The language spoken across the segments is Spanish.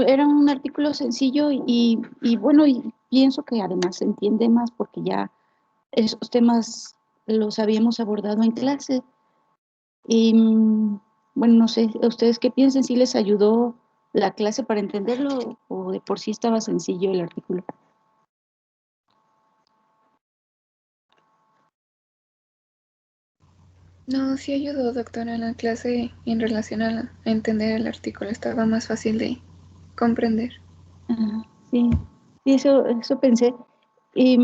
era un artículo sencillo y bueno, y pienso que además se entiende más porque ya esos temas los habíamos abordado en clase. Y bueno, no sé, ¿ustedes qué piensan? ¿Si les ayudó la clase para entenderlo o de por sí estaba sencillo el artículo? No, sí ayudó, doctora, en la clase en relación a entender el artículo. Estaba más fácil de comprender. Ajá, sí, sí, eso pensé. Y,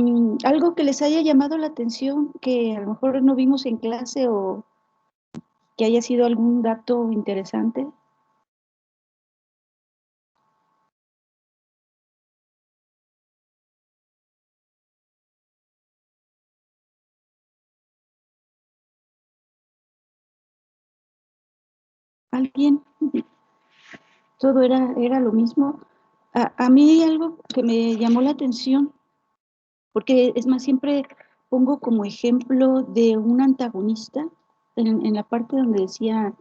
algo que les haya llamado la atención, que a lo mejor no vimos en clase o que haya sido algún dato interesante. ¿Alguien? Todo era lo mismo. A mí algo que me llamó la atención, porque es más, siempre pongo como ejemplo de un antagonista en la parte donde decía,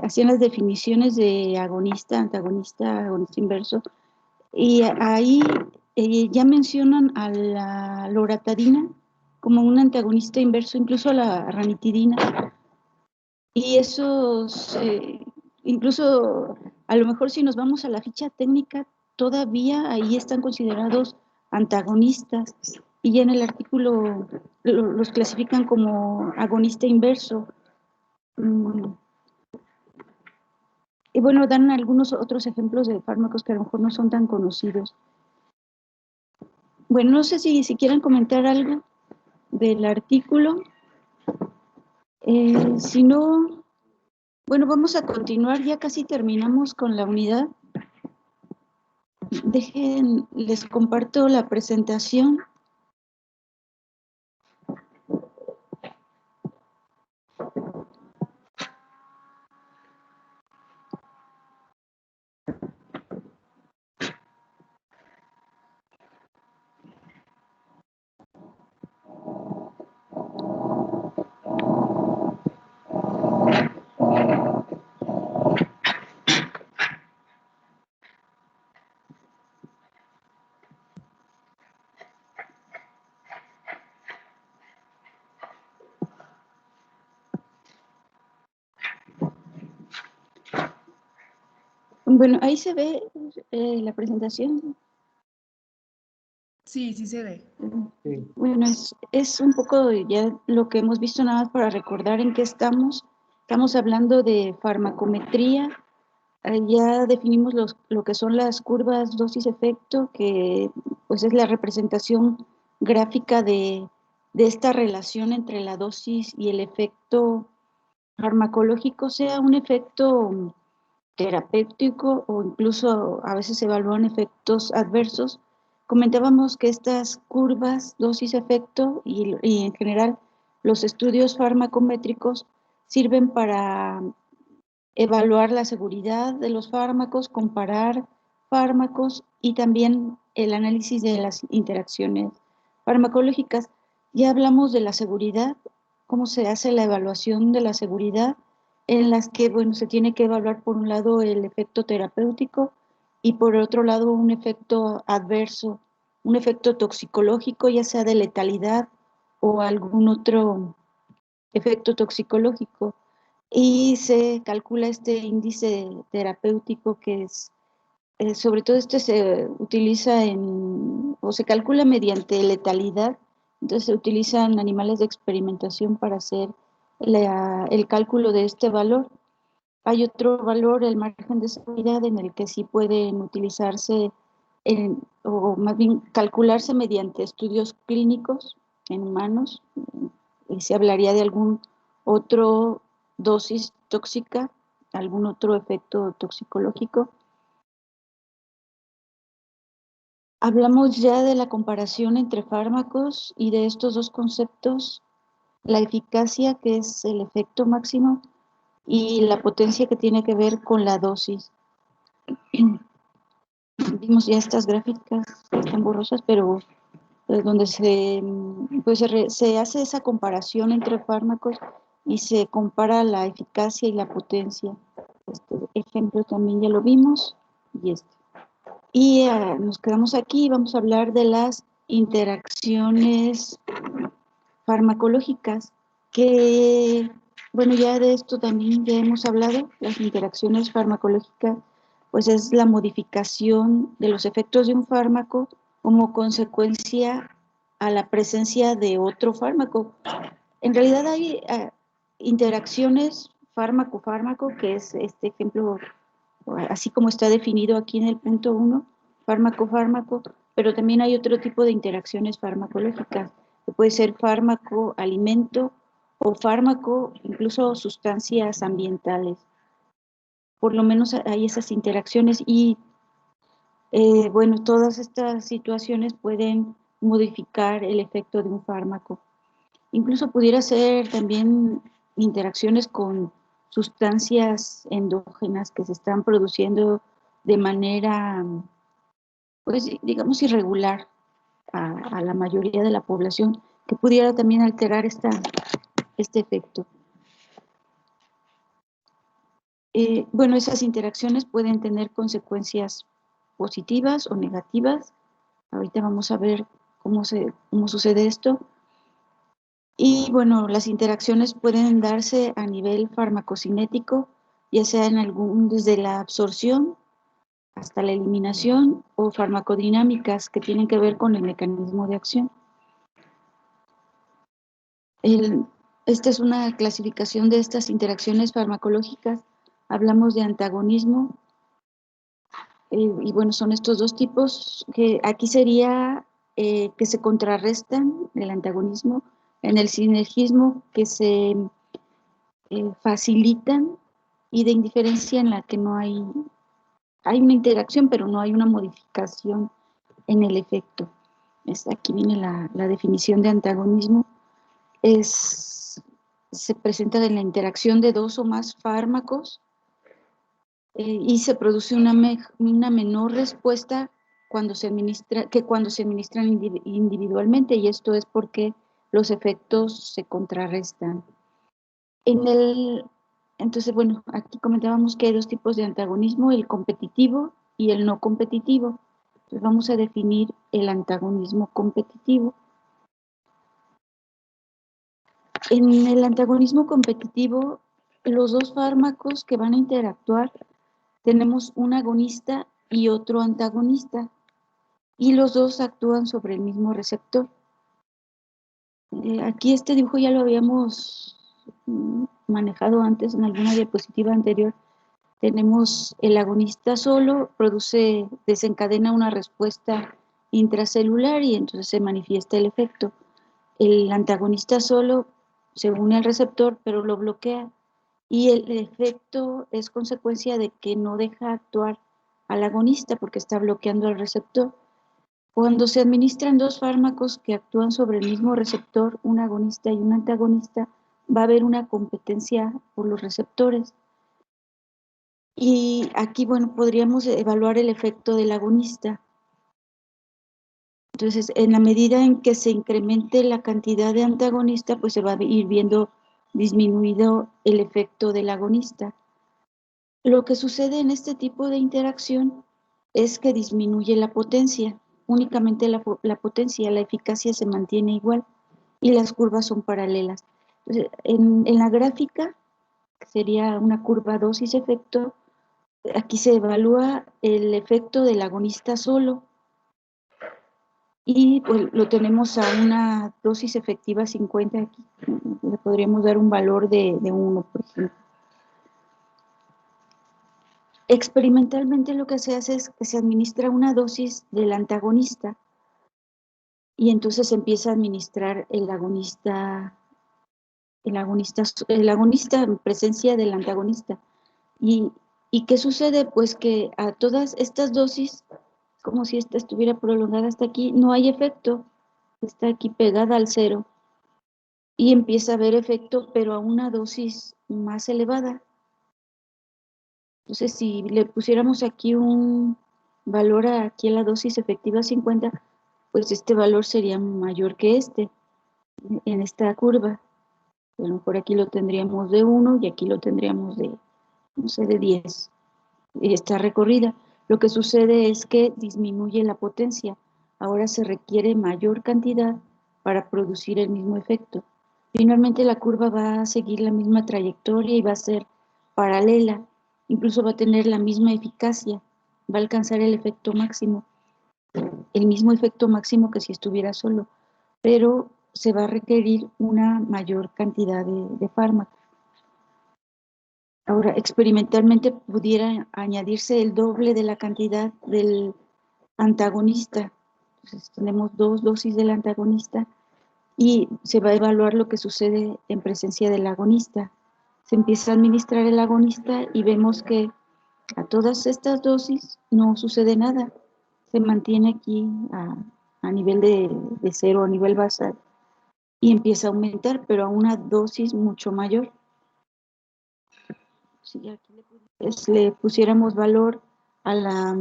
hacían las definiciones de agonista, antagonista, agonista inverso, y ahí ya mencionan a la loratadina como un antagonista inverso, incluso a la ranitidina. Y esos, incluso a lo mejor si nos vamos a la ficha técnica, todavía ahí están considerados antagonistas y ya en el artículo los clasifican como agonista inverso. Mm, Y bueno, dan algunos otros ejemplos de fármacos que a lo mejor no son tan conocidos. Bueno, no sé si quieren comentar algo del artículo. Si no, bueno, vamos a continuar, ya casi terminamos con la unidad. Dejen, les comparto la presentación. Bueno, ahí se ve la presentación. Sí, sí se ve. Sí. Bueno, es un poco ya lo que hemos visto nada más para recordar en qué estamos. Estamos hablando de farmacometría. Ya definimos lo que son las curvas dosis-efecto, que pues es la representación gráfica de esta relación entre la dosis y el efecto farmacológico, sea un efecto terapéutico o incluso a veces se evalúan efectos adversos. Comentábamos que estas curvas dosis-efecto y en general los estudios farmacométricos sirven para evaluar la seguridad de los fármacos, comparar fármacos y también el análisis de las interacciones farmacológicas. Ya hablamos de la seguridad, cómo se hace la evaluación de la seguridad, en las que, bueno, se tiene que evaluar por un lado el efecto terapéutico y por otro lado un efecto adverso, un efecto toxicológico, ya sea de letalidad o algún otro efecto toxicológico. Y se calcula este índice terapéutico que es, sobre todo este se utiliza o se calcula mediante letalidad, entonces se utilizan animales de experimentación para hacer el cálculo de este valor. Hay otro valor, el margen de seguridad, en el que sí pueden utilizarse, o más bien calcularse mediante estudios clínicos en humanos, y se hablaría de algún otro dosis tóxica, algún otro efecto toxicológico. Hablamos ya de la comparación entre fármacos y de estos dos conceptos, la eficacia, que es el efecto máximo, y la potencia, que tiene que ver con la dosis. Vimos ya estas gráficas que están borrosas, pero donde se hace esa comparación entre fármacos y se compara la eficacia y la potencia. Este ejemplo también ya lo vimos. y este. Y nos quedamos aquí y vamos a hablar de las interacciones farmacológicas, que, bueno, ya de esto también ya hemos hablado. Las interacciones farmacológicas, pues es la modificación de los efectos de un fármaco como consecuencia a la presencia de otro fármaco. En realidad hay interacciones fármaco-fármaco, que es este ejemplo, así como está definido aquí en el punto 1, fármaco-fármaco, pero también hay otro tipo de interacciones farmacológicas, que puede ser fármaco-alimento o fármaco, incluso sustancias ambientales. Por lo menos hay esas interacciones y, bueno, todas estas situaciones pueden modificar el efecto de un fármaco. Incluso pudiera ser también interacciones con sustancias endógenas que se están produciendo de manera, pues digamos, irregular a la mayoría de la población, que pudiera también alterar este efecto. Bueno, esas interacciones pueden tener consecuencias positivas o negativas. Ahorita vamos a ver cómo sucede esto. Y bueno, las interacciones pueden darse a nivel farmacocinético, ya sea desde la absorción hasta la eliminación, o farmacodinámicas que tienen que ver con el mecanismo de acción. Esta es una clasificación de estas interacciones farmacológicas. Hablamos de antagonismo, y bueno, son estos dos tipos, que aquí sería que se contrarrestan, el antagonismo, en el sinergismo, que se facilitan, y de indiferencia, en la que no hay una interacción, pero no hay una modificación en el efecto. Aquí viene la definición de antagonismo. Se presenta en la interacción de dos o más fármacos, y se produce una menor respuesta que cuando se administran individualmente, y esto es porque los efectos se contrarrestan. Entonces, bueno, aquí comentábamos que hay dos tipos de antagonismo, el competitivo y el no competitivo. Entonces vamos a definir el antagonismo competitivo. En el antagonismo competitivo, los dos fármacos que van a interactuar, tenemos un agonista y otro antagonista, y los dos actúan sobre el mismo receptor. Aquí este dibujo ya lo habíamos manejado antes en alguna diapositiva anterior. Tenemos el agonista solo, desencadena una respuesta intracelular y entonces se manifiesta el efecto. El antagonista solo se une al receptor, pero lo bloquea, y el efecto es consecuencia de que no deja actuar al agonista porque está bloqueando al receptor. Cuando se administran dos fármacos que actúan sobre el mismo receptor, un agonista y un antagonista, va a haber una competencia por los receptores. Y aquí, bueno, podríamos evaluar el efecto del agonista. Entonces, en la medida en que se incremente la cantidad de antagonista, pues se va a ir viendo disminuido el efecto del agonista. Lo que sucede en este tipo de interacción es que disminuye la potencia, únicamente la potencia, la eficacia se mantiene igual y las curvas son paralelas. Entonces, en la gráfica, que sería una curva dosis-efecto, aquí se evalúa el efecto del agonista solo, y pues lo tenemos a una dosis efectiva 50, aquí le podríamos dar un valor de 1, por ejemplo. Experimentalmente lo que se hace es que se administra una dosis del antagonista, y entonces se empieza a administrar el agonista en presencia del antagonista. ¿Y qué sucede? Pues que a todas estas dosis, como si esta estuviera prolongada hasta aquí, no hay efecto, está aquí pegada al cero, y empieza a haber efecto, pero a una dosis más elevada. Entonces, si le pusiéramos aquí un valor aquí a la dosis efectiva 50, pues este valor sería mayor que en esta curva. A lo mejor aquí lo tendríamos de 1 y aquí lo tendríamos de, no sé, de 10. Esta recorrida. Lo que sucede es que disminuye la potencia. Ahora se requiere mayor cantidad para producir el mismo efecto. Finalmente la curva va a seguir la misma trayectoria y va a ser paralela, incluso va a tener la misma eficacia, va a alcanzar el efecto máximo, el mismo efecto máximo que si estuviera solo, pero se va a requerir una mayor cantidad de fármaco. Ahora, experimentalmente pudiera añadirse el doble de la cantidad del antagonista. Entonces, tenemos 2 dosis del antagonista y se va a evaluar lo que sucede en presencia del agonista. Se empieza a administrar el agonista y vemos que a todas estas dosis no sucede nada. Se mantiene aquí a nivel de cero, a nivel basal, y empieza a aumentar, pero a una dosis mucho mayor. Si aquí le pusiéramos valor a la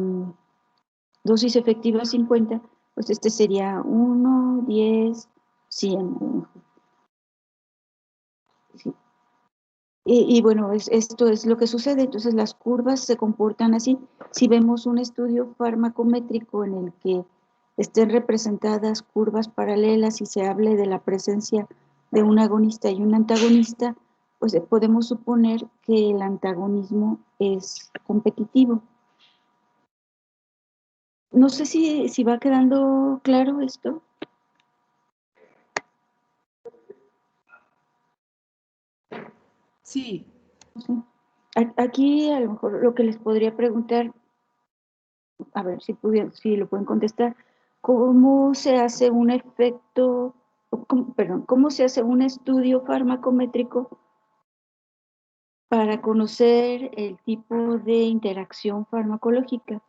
dosis efectiva 50, pues este sería 1, 10, 100. ¿Sí? Y bueno, esto es lo que sucede. Entonces las curvas se comportan así. Si vemos un estudio farmacométrico en el que estén representadas curvas paralelas y se hable de la presencia de un agonista y un antagonista, pues podemos suponer que el antagonismo es competitivo. No sé si va quedando claro esto. Sí. Sí. Aquí a lo mejor lo que les podría preguntar, a ver si lo pueden contestar, ¿cómo se hace un efecto, cómo se hace un estudio farmacométrico para conocer el tipo de interacción farmacológica?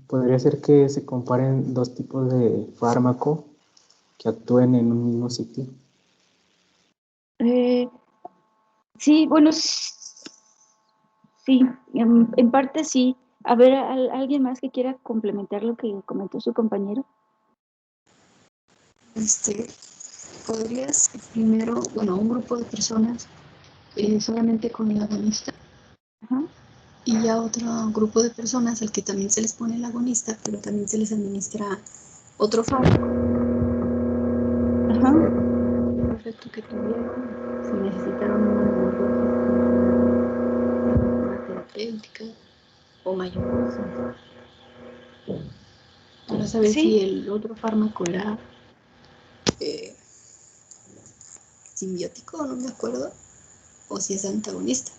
Podría ser que se comparen dos tipos de fármaco que actúen en un mismo sitio. Sí, bueno, sí, en parte sí. A ver, ¿alguien más que quiera complementar lo que comentó su compañero? Podrías primero, bueno, un grupo de personas solamente con el agonista. Ajá. Y ya otro grupo de personas al que también se les pone el agonista, pero también se les administra otro fármaco. Ajá. El efecto que tuvieron, si necesitaron una terapéutica o mayor. Para saber Sí. si el otro fármaco era simbiótico, no me acuerdo, o si es antagonista.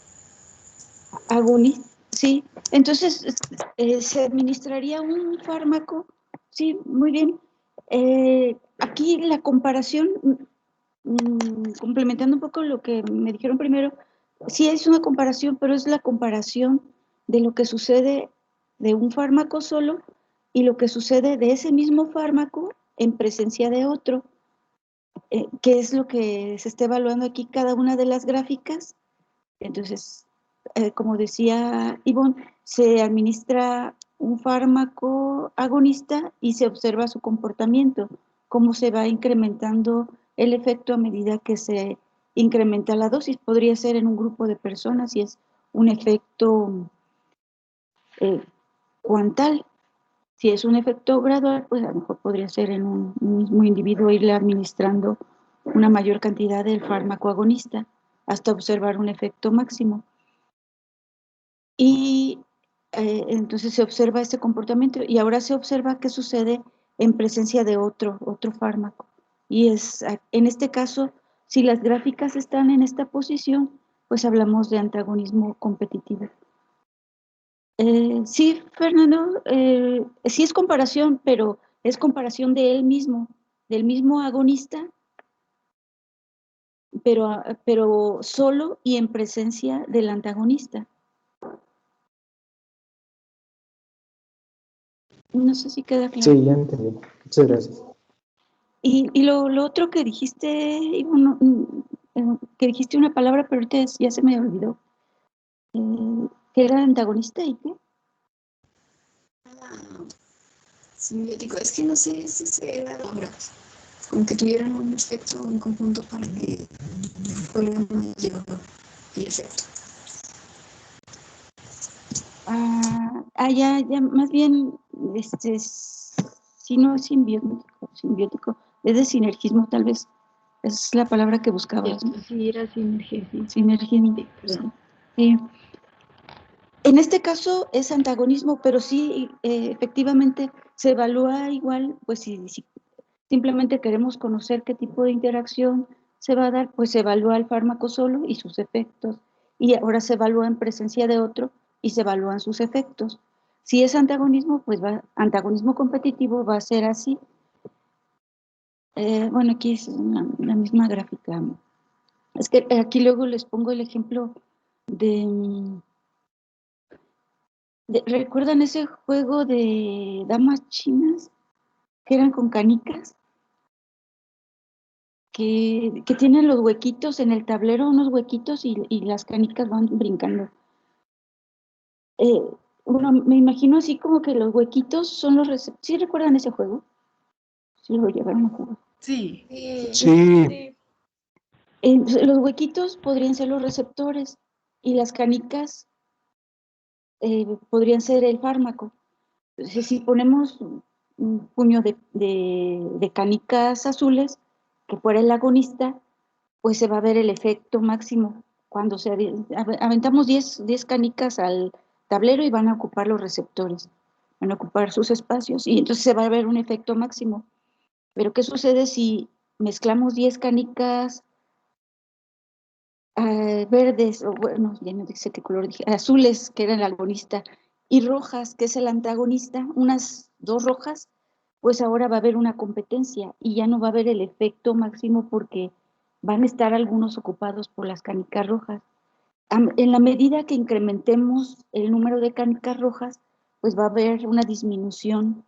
Agonista, sí. Entonces, se administraría un fármaco, sí, muy bien. Aquí la comparación, complementando un poco lo que me dijeron primero, sí es una comparación, pero es la comparación de lo que sucede de un fármaco solo y lo que sucede de ese mismo fármaco en presencia de otro, que es lo que se está evaluando aquí cada una de las gráficas. Entonces, como decía Ivonne, se administra un fármaco agonista y se observa su comportamiento, cómo se va incrementando el efecto a medida que se incrementa la dosis. Podría ser en un grupo de personas si es un efecto cuantal. Si es un efecto gradual, pues a lo mejor podría ser en un mismo individuo irle administrando una mayor cantidad del fármaco agonista hasta observar un efecto máximo. Y entonces se observa este comportamiento y ahora se observa qué sucede en presencia de otro fármaco. Y en este caso, si las gráficas están en esta posición, pues hablamos de antagonismo competitivo. Sí, Fernando, sí es comparación, pero es comparación de él mismo, del mismo agonista, pero solo y en presencia del antagonista. No sé si queda claro. Sí, ya entendí. Muchas gracias. Y lo otro que dijiste, Ivonne, que dijiste una palabra, pero ahorita ya se me olvidó. ¿Qué era antagonista y qué? Simbiótico, es que no sé si se da palabra. como que tuvieran un efecto en conjunto para que fuera mayor el efecto. Ya, más bien, si no es simbiótico, es de sinergismo, tal vez, es la palabra que buscabas, ¿no? Sí, era sinergismo. Sinergismo, Sí, perdón. sí. En este caso es antagonismo, pero sí, efectivamente, se evalúa igual, pues si simplemente queremos conocer qué tipo de interacción se va a dar, pues se evalúa el fármaco solo y sus efectos, y ahora se evalúa en presencia de otro y se evalúan sus efectos. Si es antagonismo, pues antagonismo competitivo va a ser así. Bueno, aquí es la misma gráfica. Es que aquí luego les pongo el ejemplo de ¿recuerdan ese juego de damas chinas que eran con canicas? Que tienen los huequitos en el tablero, unos huequitos y las canicas van brincando. Me imagino así como que los huequitos son los receptores. ¿Sí recuerdan ese juego? Sí lo llegaron a jugar. Sí. Sí. Los huequitos podrían ser los receptores y las canicas podrían ser el fármaco. Entonces, si ponemos un puño de canicas azules, que fuera el agonista, pues se va a ver el efecto máximo. Cuando aventamos 10 canicas al tablero y van a ocupar los receptores, van a ocupar sus espacios y entonces se va a ver un efecto máximo. Pero ¿qué sucede si mezclamos 10 canicas verdes, o bueno, ya no sé qué color dije, azules, que era el agonista, y rojas, que es el antagonista, unas 2 rojas, pues ahora va a haber una competencia y ya no va a haber el efecto máximo porque van a estar algunos ocupados por las canicas rojas. En la medida que incrementemos el número de canicas rojas, pues va a haber una disminución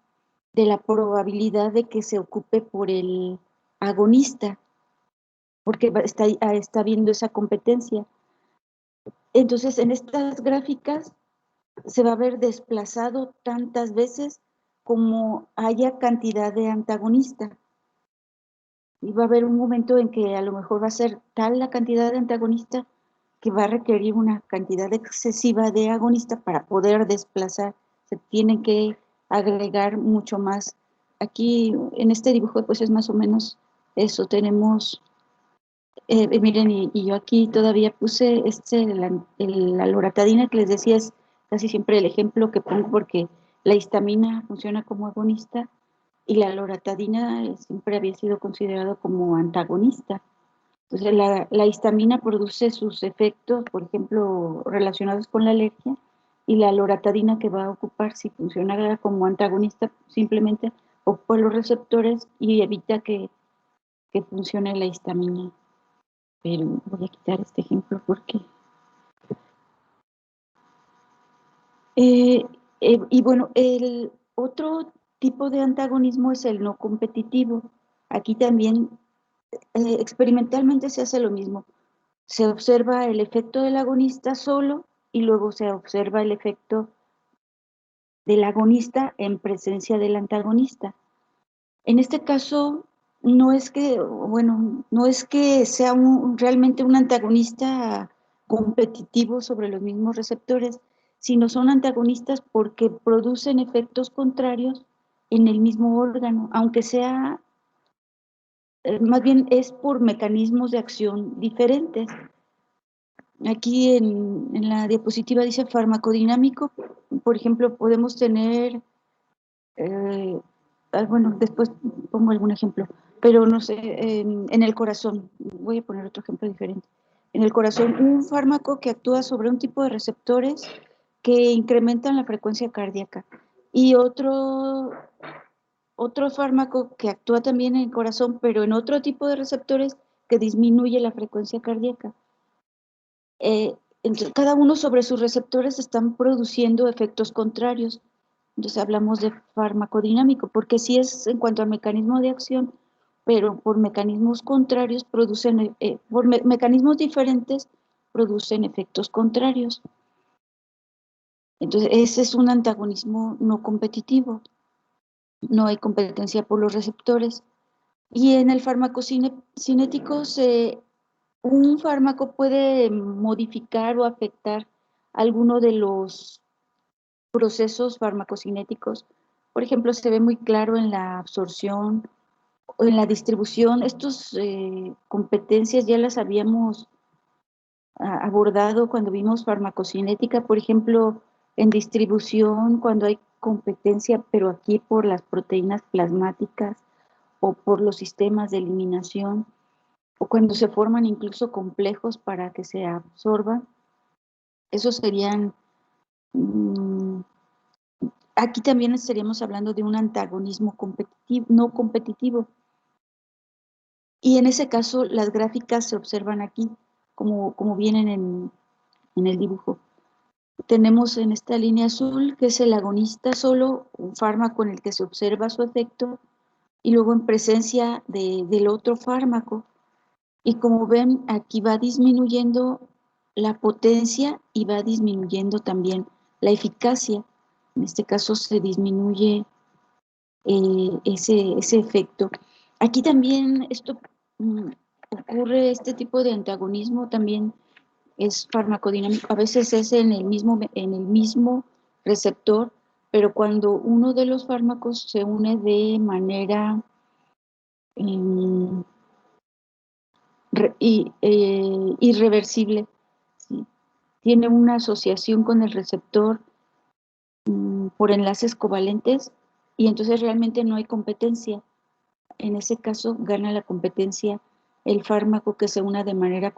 de la probabilidad de que se ocupe por el agonista, porque está viendo esa competencia. Entonces, en estas gráficas se va a ver desplazado tantas veces como haya cantidad de antagonista. Y va a haber un momento en que a lo mejor va a ser tal la cantidad de antagonista que va a requerir una cantidad excesiva de agonista para poder desplazar. Se tienen que agregar mucho más. Aquí en este dibujo pues es más o menos eso. Tenemos, miren, y yo aquí todavía puse la loratadina que les decía es casi siempre el ejemplo que pongo porque la histamina funciona como agonista y la loratadina siempre había sido considerado como antagonista. Entonces, la histamina produce sus efectos, por ejemplo, relacionados con la alergia, y la loratadina que va a ocupar, si funciona como antagonista, simplemente ocupa los receptores y evita que funcione la histamina. Pero voy a quitar este ejemplo porque... y bueno, el otro tipo de antagonismo es el no competitivo. Aquí también experimentalmente se hace lo mismo. Se observa el efecto del agonista solo y luego se observa el efecto del agonista en presencia del antagonista. En este caso, no es que sea realmente un antagonista competitivo sobre los mismos receptores, sino son antagonistas porque producen efectos contrarios en el mismo órgano, aunque sea, más bien es por mecanismos de acción diferentes. Aquí en la diapositiva dice farmacodinámico, por ejemplo, podemos tener, bueno, después pongo algún ejemplo, pero no sé, en el corazón, voy a poner otro ejemplo diferente. En el corazón, un fármaco que actúa sobre un tipo de receptores que incrementan la frecuencia cardíaca y otro fármaco que actúa también en el corazón, pero en otro tipo de receptores que disminuye la frecuencia cardíaca. Entonces, cada uno sobre sus receptores están produciendo efectos contrarios. Entonces hablamos de farmacodinámico, porque sí es en cuanto al mecanismo de acción, pero por mecanismos contrarios producen, mecanismos diferentes producen efectos contrarios. Entonces ese es un antagonismo no competitivo. No hay competencia por los receptores. Y en el farmacocinético, un fármaco puede modificar o afectar alguno de los procesos farmacocinéticos. Por ejemplo, se ve muy claro en la absorción o en la distribución. Estas competencias ya las habíamos abordado cuando vimos farmacocinética, por ejemplo, en distribución, cuando hay competencia, pero aquí por las proteínas plasmáticas o por los sistemas de eliminación, o cuando se forman incluso complejos para que se absorban. Esos serían, aquí también estaríamos hablando de un antagonismo competitivo, no competitivo. Y en ese caso las gráficas se observan aquí, como vienen en el dibujo. Tenemos en esta línea azul, que es el agonista solo, un fármaco en el que se observa su efecto, y luego en presencia del otro fármaco. Y como ven, aquí va disminuyendo la potencia y va disminuyendo también la eficacia. En este caso se disminuye ese efecto. Aquí también ocurre este tipo de antagonismo, también es farmacodinámico, a veces es en el mismo receptor, pero cuando uno de los fármacos se une de manera irreversible, ¿sí? Tiene una asociación con el receptor por enlaces covalentes y entonces realmente no hay competencia. En ese caso gana la competencia el fármaco que se una de manera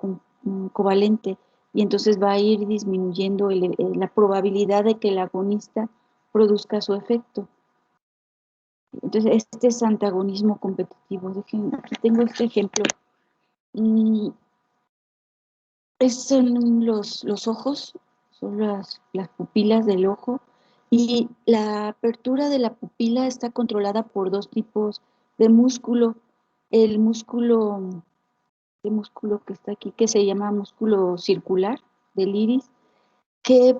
covalente y entonces va a ir disminuyendo la probabilidad de que el agonista produzca su efecto. Entonces este es antagonismo competitivo. Aquí tengo este ejemplo. Son los ojos, son las pupilas del ojo, y la apertura de la pupila está controlada por dos tipos de músculo. El músculo que está aquí, que se llama músculo circular del iris, que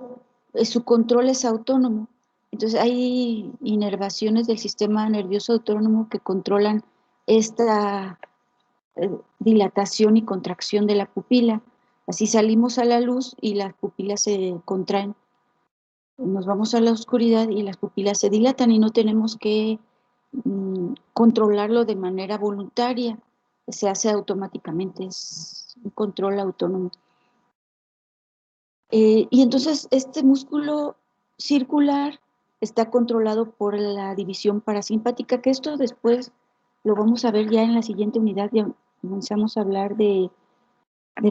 su control es autónomo. Entonces hay inervaciones del sistema nervioso autónomo que controlan esta dilatación y contracción de la pupila. Así salimos a la luz y las pupilas se contraen. Nos vamos a la oscuridad y las pupilas se dilatan y no tenemos que controlarlo de manera voluntaria. Se hace automáticamente, es un control autónomo. Y entonces este músculo circular está controlado por la división parasimpática, que esto después lo vamos a ver ya en la siguiente unidad. Ya comenzamos a hablar de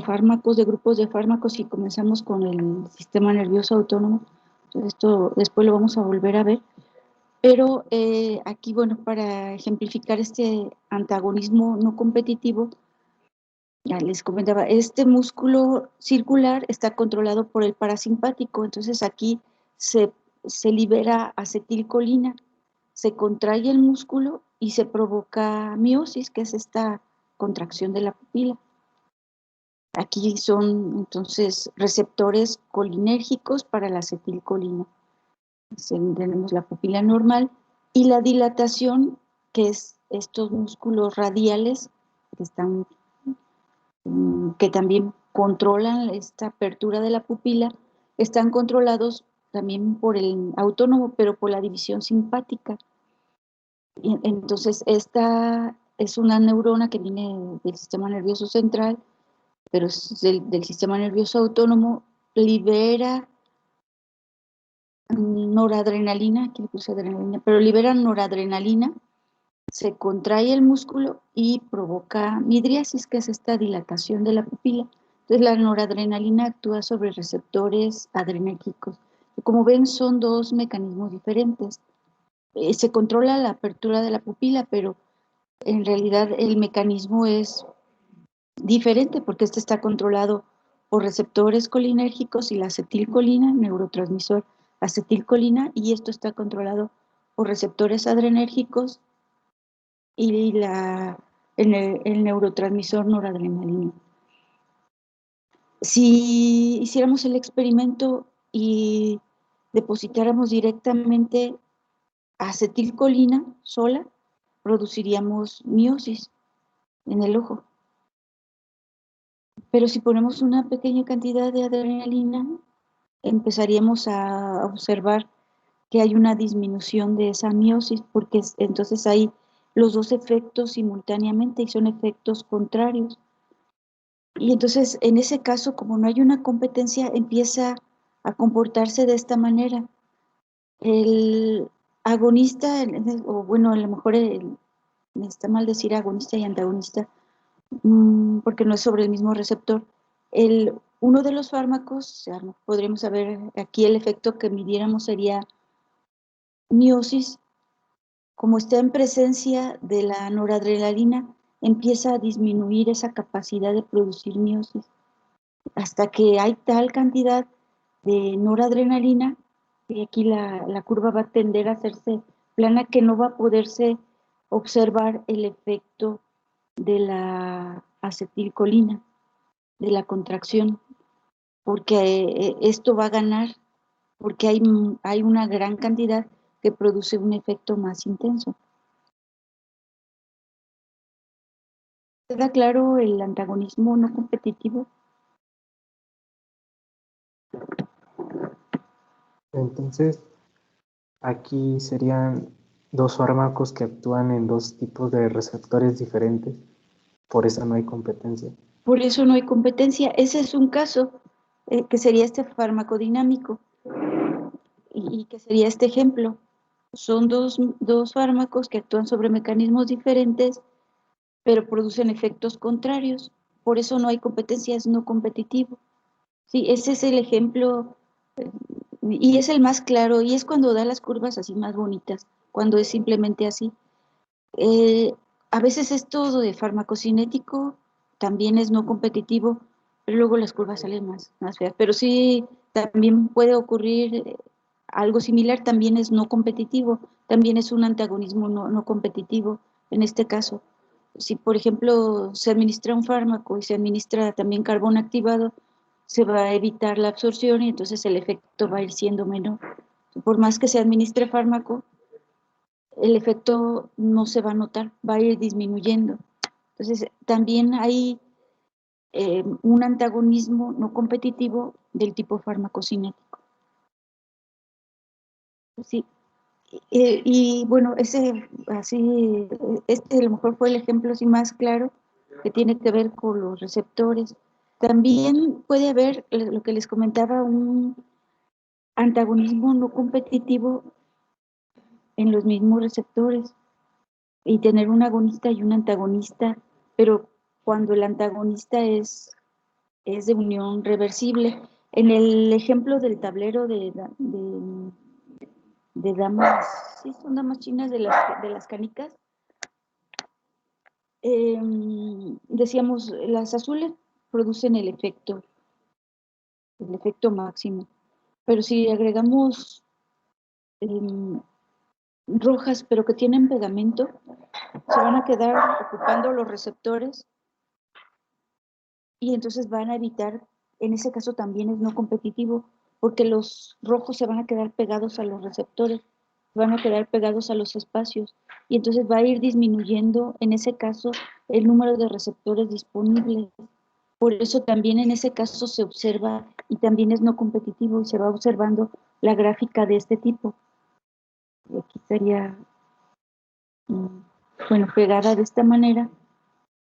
fármacos, de grupos de fármacos, y comenzamos con el sistema nervioso autónomo. Entonces esto después lo vamos a volver a ver. Pero aquí, bueno, para ejemplificar este antagonismo no competitivo, ya les comentaba, este músculo circular está controlado por el parasimpático, entonces aquí se libera acetilcolina, se contrae el músculo y se provoca miosis, que es esta contracción de la pupila. Aquí son entonces receptores colinérgicos para la acetilcolina. Tenemos la pupila normal y la dilatación, que es estos músculos radiales que también controlan esta apertura de la pupila, están controlados también por el autónomo, pero por la división simpática. Y entonces esta es una neurona que viene del sistema nervioso central, pero es del sistema nervioso autónomo, libera noradrenalina, aquí le puse adrenalina, pero libera noradrenalina, se contrae el músculo y provoca midriasis, que es esta dilatación de la pupila. Entonces la noradrenalina actúa sobre receptores adrenérgicos. Como ven, son dos mecanismos diferentes. Se controla la apertura de la pupila, pero en realidad el mecanismo es diferente porque este está controlado por receptores colinérgicos y la acetilcolina, neurotransmisor acetilcolina, y esto está controlado por receptores adrenérgicos y el neurotransmisor noradrenalina. Si hiciéramos el experimento y depositáramos directamente acetilcolina sola, produciríamos miosis en el ojo. Pero si ponemos una pequeña cantidad de adrenalina, empezaríamos a observar que hay una disminución de esa miosis, porque entonces hay los dos efectos simultáneamente y son efectos contrarios. Y entonces, en ese caso, como no hay una competencia, empieza a comportarse de esta manera. El agonista, o bueno, a lo mejor está mal decir agonista y antagonista, porque no es sobre el mismo receptor. Uno de los fármacos, podríamos saber aquí el efecto que midiéramos sería miosis, como está en presencia de la noradrenalina, empieza a disminuir esa capacidad de producir miosis, hasta que hay tal cantidad de noradrenalina, y aquí la curva va a tender a hacerse plana, que no va a poderse observar el efecto de la acetilcolina, de la contracción, porque esto va a ganar, porque hay una gran cantidad que produce un efecto más intenso. ¿Queda claro el antagonismo no competitivo? Entonces, aquí serían dos fármacos que actúan en dos tipos de receptores diferentes, por eso no hay competencia. Por eso no hay competencia. Ese es un caso que sería este farmacodinámico y que sería este ejemplo. Son dos fármacos que actúan sobre mecanismos diferentes, pero producen efectos contrarios. Por eso no hay competencia, es no competitivo. Sí, ese es el ejemplo y es el más claro y es cuando da las curvas así más bonitas, cuando es simplemente así. Eh, a veces esto de farmacocinético también es no competitivo, pero luego las curvas salen más feas. Pero sí, también puede ocurrir algo similar, también es no competitivo, también es un antagonismo no competitivo en este caso. Si, por ejemplo, se administra un fármaco y se administra también carbón activado, se va a evitar la absorción y entonces el efecto va a ir siendo menor. Por más que se administre fármaco, el efecto no se va a notar, va a ir disminuyendo. Entonces, también hay un antagonismo no competitivo del tipo farmacocinético. Sí. Y bueno, este a lo mejor fue el ejemplo así más claro que tiene que ver con los receptores. También puede haber, lo que les comentaba, un antagonismo no competitivo en los mismos receptores y tener un agonista y un antagonista, pero cuando el antagonista es de unión reversible. En el ejemplo del tablero de damas, sí, son damas chinas de las canicas, decíamos, las azules producen el efecto máximo, pero si agregamos rojas, pero que tienen pegamento, se van a quedar ocupando los receptores y entonces van a evitar, en ese caso también es no competitivo, porque los rojos se van a quedar pegados a los receptores, van a quedar pegados a los espacios, y entonces va a ir disminuyendo, en ese caso, el número de receptores disponibles. Por eso también en ese caso se observa, y también es no competitivo, y se va observando la gráfica de este tipo. Y aquí sería, bueno, pegada de esta manera,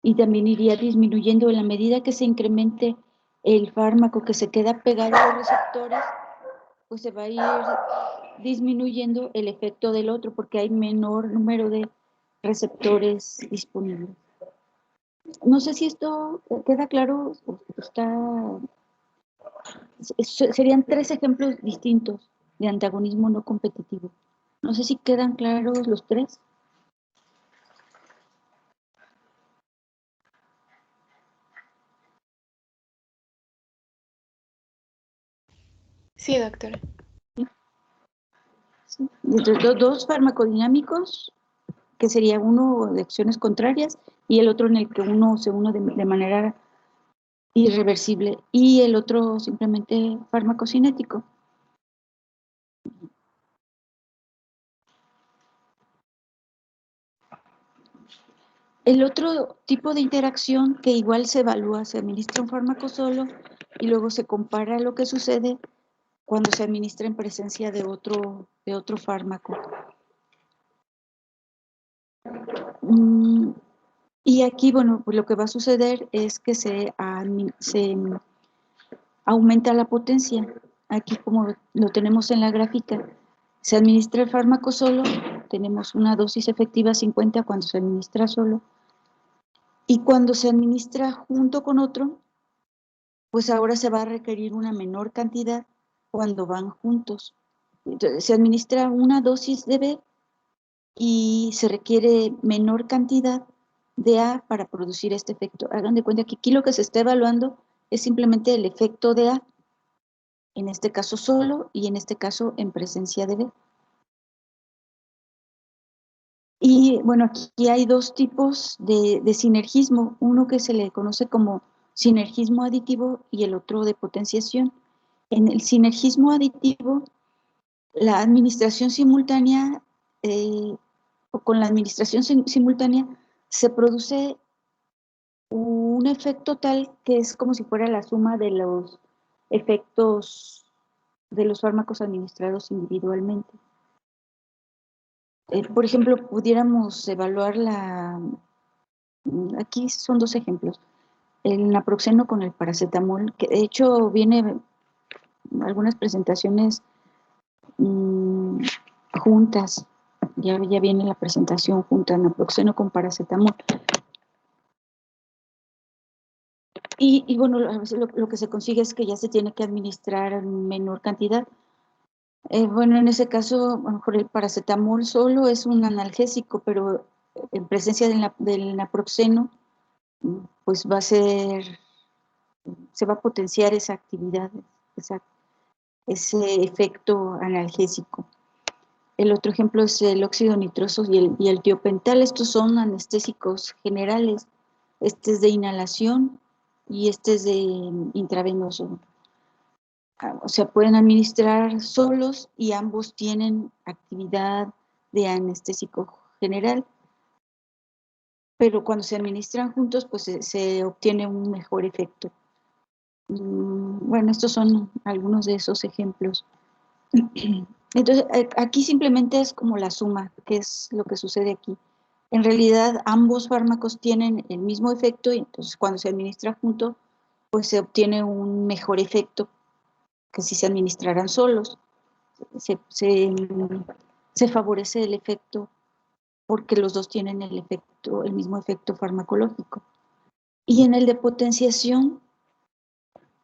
y también iría disminuyendo en la medida que se incremente el fármaco que se queda pegado a los receptores, pues se va a ir disminuyendo el efecto del otro porque hay menor número de receptores disponibles. No sé si esto queda claro, serían 3 ejemplos distintos de antagonismo no competitivo. No sé si quedan claros los 3. Sí, doctora. Sí. Dos farmacodinámicos, que sería uno de acciones contrarias y el otro en el que uno se une de manera irreversible y el otro simplemente farmacocinético. El otro tipo de interacción que igual se evalúa, se administra un fármaco solo y luego se compara lo que sucede cuando se administra en presencia de otro fármaco. Y aquí, bueno, pues lo que va a suceder es que se aumenta la potencia. Aquí, como lo tenemos en la gráfica, se administra el fármaco solo, tenemos una dosis efectiva 50 cuando se administra solo, y cuando se administra junto con otro, pues ahora se va a requerir una menor cantidad cuando van juntos. Entonces, se administra una dosis de B y se requiere menor cantidad de A para producir este efecto. Hagan de cuenta que aquí lo que se está evaluando es simplemente el efecto de A, en este caso solo y en este caso en presencia de B. Y bueno, aquí hay dos tipos de sinergismo, uno que se le conoce como sinergismo aditivo y el otro de potenciación. En el sinergismo aditivo, la administración simultánea, o con la administración simultánea, se produce un efecto tal que es como si fuera la suma de los efectos de los fármacos administrados individualmente. Por ejemplo, pudiéramos evaluar aquí son dos ejemplos, el naproxeno con el paracetamol, que de hecho viene algunas presentaciones juntas, ya viene la presentación junta, naproxeno con paracetamol. Y bueno, lo que se consigue es que ya se tiene que administrar en menor cantidad. Bueno, en ese caso, a lo mejor el paracetamol solo es un analgésico, pero en presencia del naproxeno, pues se va a potenciar esa actividad, ese efecto analgésico. El otro ejemplo es el óxido nitroso y el tiopental. Estos son anestésicos generales. Este es de inhalación y este es de intravenoso. O sea, pueden administrar solos y ambos tienen actividad de anestésico general. Pero cuando se administran juntos, pues se obtiene un mejor efecto. Bueno, estos son algunos de esos ejemplos. Entonces, aquí simplemente es como la suma, que es lo que sucede aquí. En realidad, ambos fármacos tienen el mismo efecto y entonces cuando se administra junto, pues se obtiene un mejor efecto que si se administraran solos. Se favorece el efecto porque los dos tienen el mismo efecto farmacológico. Y en el de potenciación,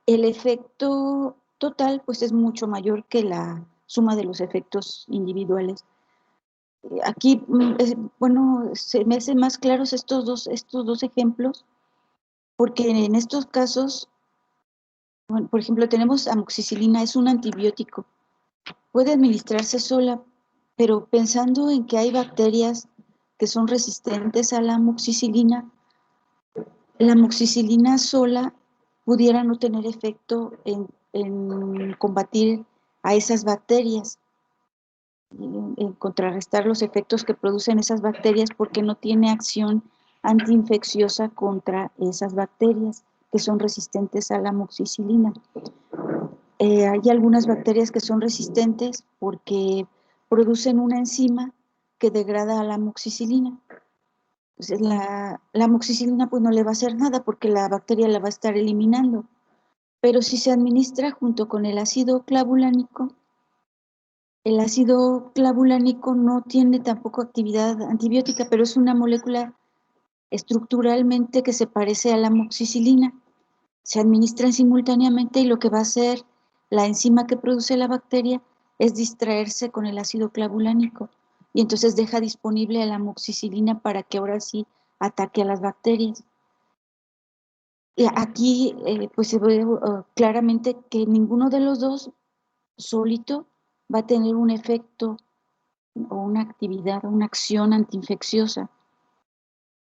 el efecto total pues es mucho mayor que la suma de los efectos individuales. Aquí, bueno, se me hacen más claros estos dos ejemplos, porque en estos casos, bueno, por ejemplo, tenemos amoxicilina, es un antibiótico, puede administrarse sola, pero pensando en que hay bacterias que son resistentes a la amoxicilina sola pudiera no tener efecto en combatir a esas bacterias, en contrarrestar los efectos que producen esas bacterias porque no tiene acción antiinfecciosa contra esas bacterias que son resistentes a la amoxicilina. Hay algunas bacterias que son resistentes porque producen una enzima que degrada a la amoxicilina. Entonces, la amoxicilina pues no le va a hacer nada porque la bacteria la va a estar eliminando. Pero si se administra junto con el ácido clavulánico no tiene tampoco actividad antibiótica, pero es una molécula estructuralmente que se parece a la amoxicilina. Se administran simultáneamente y lo que va a hacer la enzima que produce la bacteria es distraerse con el ácido clavulánico y entonces deja disponible a la amoxicilina para que ahora sí ataque a las bacterias. Y aquí pues se ve claramente que ninguno de los dos solito va a tener un efecto o una actividad, una acción antiinfecciosa.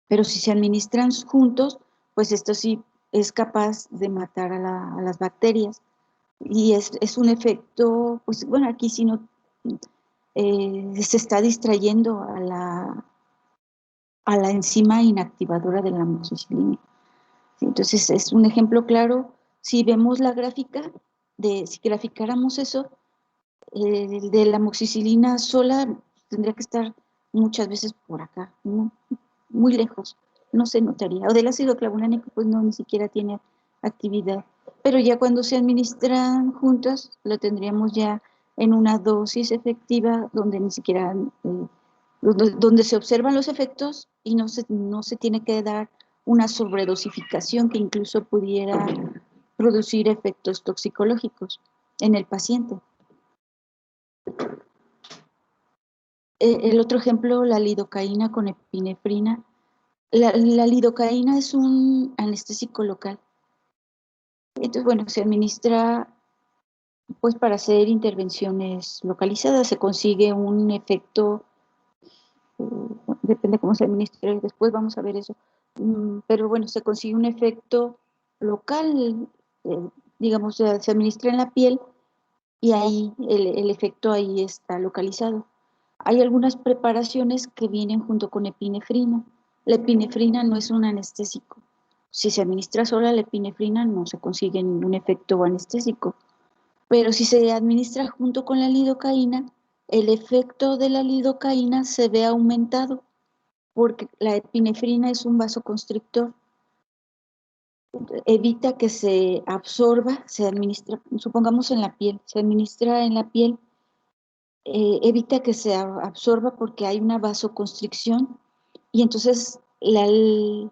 Pero si se administran juntos, pues esto sí es capaz de matar a las bacterias. Y es un efecto, pues bueno, aquí si no se está distrayendo a la enzima inactivadora de la amoxicilina. ¿Sí? Entonces, es un ejemplo claro. Si vemos la gráfica, si graficáramos eso, de la amoxicilina sola tendría que estar muchas veces por acá, muy lejos, no se notaría. O del ácido clavulánico, pues no, ni siquiera tiene actividad. Pero ya cuando se administran juntas, lo tendríamos ya en una dosis efectiva donde ni siquiera, donde se observan los efectos y no se tiene que dar una sobredosificación que incluso pudiera producir efectos toxicológicos en el paciente. El otro ejemplo, la lidocaína con epinefrina. La lidocaína es un anestésico local. Entonces, bueno, se administra pues para hacer intervenciones localizadas. Se consigue un efecto, depende cómo se administre, después vamos a ver eso. Pero bueno, se consigue un efecto local, digamos, se administra en la piel y ahí el efecto ahí está localizado. Hay algunas preparaciones que vienen junto con epinefrina. La epinefrina no es un anestésico. Si se administra sola la epinefrina no se consigue ningún efecto anestésico. Pero si se administra junto con la lidocaína, el efecto de la lidocaína se ve aumentado porque la epinefrina es un vasoconstrictor. Evita que se absorba, se administra, supongamos en la piel, se administra en la piel, evita que se absorba porque hay una vasoconstricción y entonces el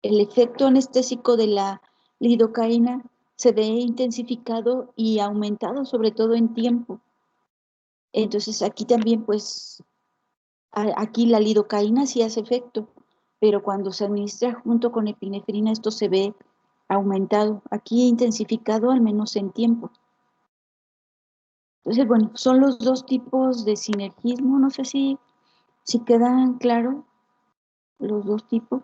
efecto anestésico de la lidocaína se ve intensificado y aumentado, sobre todo en tiempo. Entonces aquí también pues, aquí la lidocaína sí hace efecto, pero cuando se administra junto con epinefrina esto se ve aumentado, aquí intensificado al menos en tiempo. Entonces, bueno, son los dos tipos de sinergismo, no sé si quedan claros los dos tipos.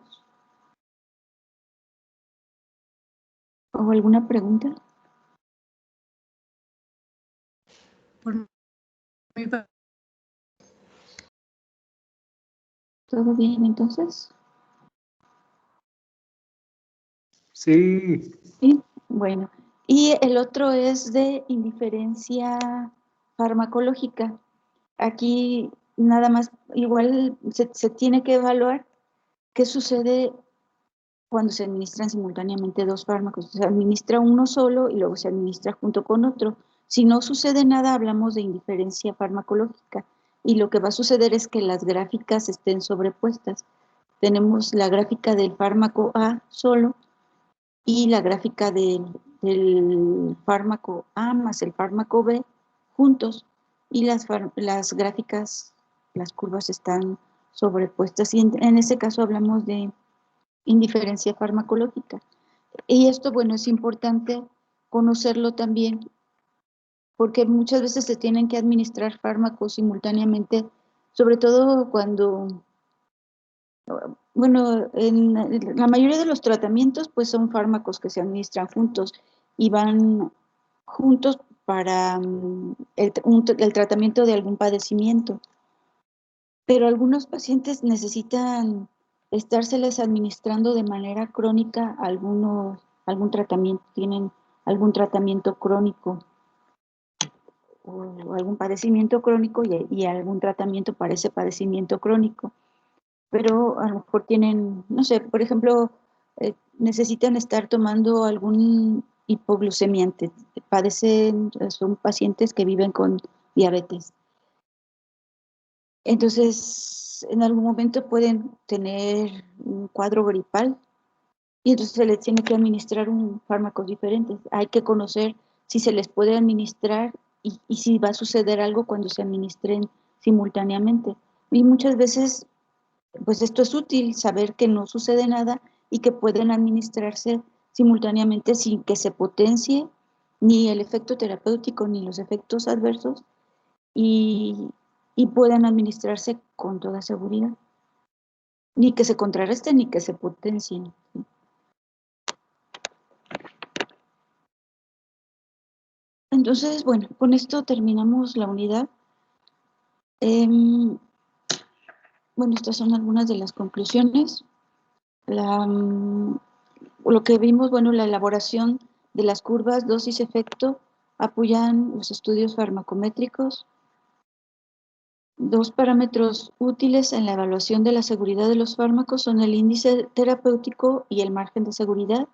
¿O alguna pregunta? Por mi parte, ¿Todo bien entonces? Sí. Sí, bueno. Y el otro es de indiferencia farmacológica. Aquí nada más, igual se tiene que evaluar qué sucede cuando se administran simultáneamente dos fármacos. Se administra uno solo y luego se administra junto con otro. Si no sucede nada, hablamos de indiferencia farmacológica. Y lo que va a suceder es que las gráficas estén sobrepuestas. Tenemos la gráfica del fármaco A solo y la gráfica del fármaco A más el fármaco B juntos. Y las gráficas, las curvas están sobrepuestas. Y en ese caso hablamos de indiferencia farmacológica. Y esto, bueno, es importante conocerlo también, porque muchas veces se tienen que administrar fármacos simultáneamente, sobre todo cuando, bueno, en la mayoría de los tratamientos, pues son fármacos que se administran juntos y van juntos para el tratamiento de algún padecimiento. Pero algunos pacientes necesitan estárseles administrando de manera crónica algún tratamiento, tienen algún tratamiento crónico o algún padecimiento crónico y algún tratamiento para ese padecimiento crónico. Pero a lo mejor tienen, no sé, por ejemplo, necesitan estar tomando algún hipoglucemiante, son pacientes que viven con diabetes. Entonces, en algún momento pueden tener un cuadro gripal y entonces se les tiene que administrar un fármaco diferente. Hay que conocer si se les puede administrar y si va a suceder algo cuando se administren simultáneamente. Y muchas veces, pues esto es útil, saber que no sucede nada y que pueden administrarse simultáneamente sin que se potencie ni el efecto terapéutico ni los efectos adversos y, y puedan administrarse con toda seguridad. Ni que se contrarresten ni que se potencien. ¿Sí? Entonces, bueno, con esto terminamos la unidad. Bueno, Bueno, estas son algunas de las conclusiones. Lo que vimos, bueno, la elaboración de las curvas dosis-efecto apoyan los estudios farmacométricos. Dos parámetros útiles en la evaluación de la seguridad de los fármacos son el índice terapéutico y el margen de seguridad.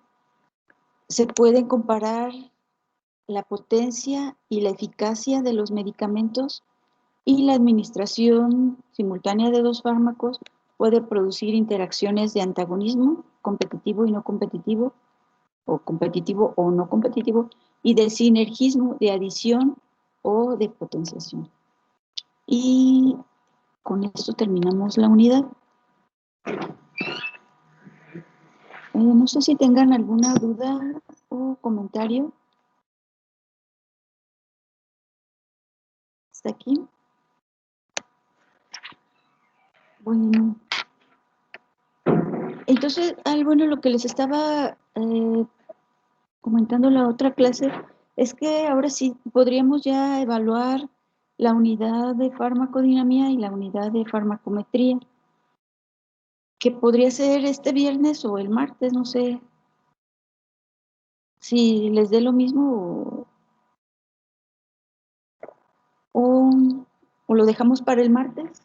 Se pueden comparar la potencia y la eficacia de los medicamentos y la administración simultánea de dos fármacos puede producir interacciones de antagonismo, competitivo y no competitivo, o competitivo o no competitivo, y de sinergismo, de adición o de potenciación. Y con esto terminamos la unidad. No sé si tengan alguna duda o comentario. ¿Hasta aquí? Bueno. Entonces, bueno, lo que les estaba comentando en la otra clase es que ahora sí podríamos ya evaluar la unidad de farmacodinámica y la unidad de farmacometría, que podría ser este viernes o el martes, no sé si les dé lo mismo o lo dejamos para el martes.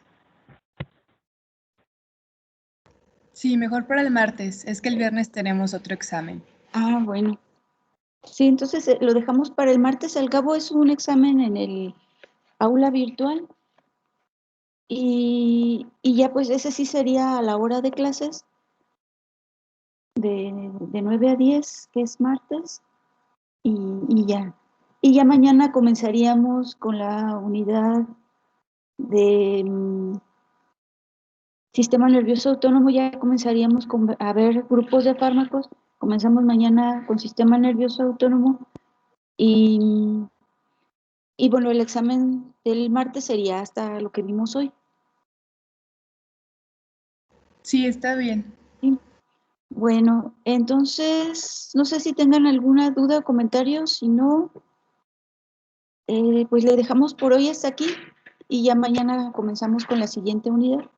Sí, mejor para el martes. Es que el viernes tenemos otro examen. Ah, bueno. Sí, entonces lo dejamos para el martes. Al cabo es un examen en el aula virtual. Y ya pues ese sí sería a la hora de clases de 9 a 10, que es martes, y ya. Y ya mañana comenzaríamos con la unidad de sistema nervioso autónomo, ya comenzaríamos a ver grupos de fármacos. Comenzamos mañana con sistema nervioso autónomo y bueno, el examen del martes sería hasta lo que vimos hoy. Sí, está bien. ¿Sí? Bueno, entonces, no sé si tengan alguna duda o comentario, si no, pues le dejamos por hoy hasta aquí y ya mañana comenzamos con la siguiente unidad.